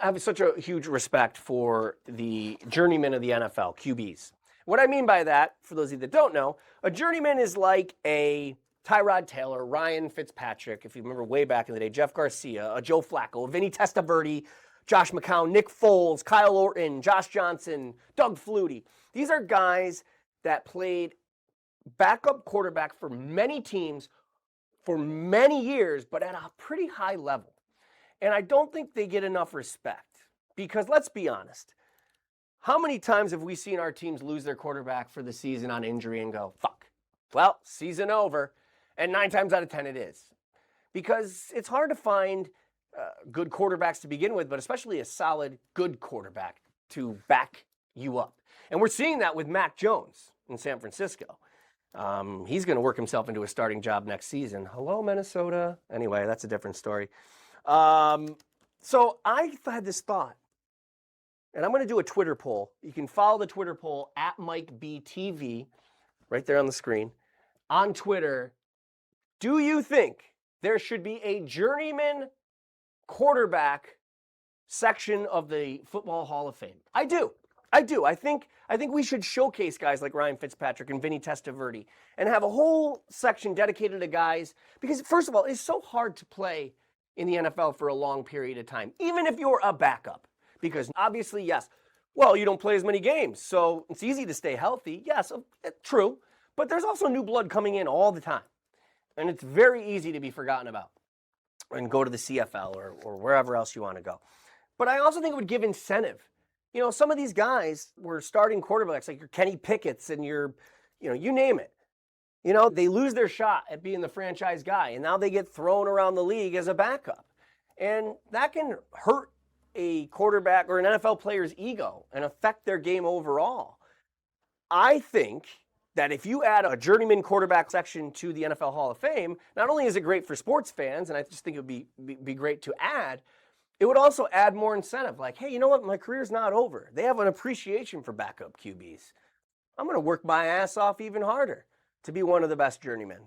I have such a huge respect for the journeymen of the NFL, QBs. What I mean by that, for those of you that don't know, a journeyman is like a Tyrod Taylor, Ryan Fitzpatrick, if you remember way back in the day, Jeff Garcia, a Joe Flacco, a Vinny Testaverde, Josh McCown, Nick Foles, Kyle Orton, Josh Johnson, Doug Flutie. These are guys that played backup quarterback for many teams for many years, but at a pretty high level. And I don't think they get enough respect because let's be honest. How many times have we seen our teams lose their quarterback for the season on injury and go, fuck, well, season over. And 9 times out of 10 it is. Because it's hard to find good quarterbacks to begin with, but especially a solid, good quarterback to back you up. And we're seeing that with Mac Jones in San Francisco. He's going to work himself into a starting job next season. Hello, Minnesota. Anyway, that's a different story. So I had this thought, and I'm going to do a Twitter poll. You can follow the Twitter poll at MikeBTV, right there on the screen. On Twitter, do you think there should be a journeyman quarterback section of the Football Hall of Fame? I do. I think we should showcase guys like Ryan Fitzpatrick and Vinny Testaverde and have a whole section dedicated to guys because, first of all, it's so hard to play in the NFL for a long period of time, even if you're a backup. Because obviously, yes, well, you don't play as many games, so it's easy to stay healthy. Yes, true. But there's also new blood coming in all the time. And it's very easy to be forgotten about and go to the CFL or wherever else you want to go. But I also think it would give incentive. You know, some of these guys were starting quarterbacks like your Kenny Pickett's and your, you name it. You know, they lose their shot at being the franchise guy, and now they get thrown around the league as a backup. And that can hurt a quarterback or an NFL player's ego and affect their game overall. I think that if you add a journeyman quarterback section to the NFL Hall of Fame, not only is it great for sports fans, and I just think it would be great to add, it would also add more incentive. Like, hey, you know what? My career's not over. They have an appreciation for backup QBs. I'm going to work my ass off even harder to be one of the best journeymen.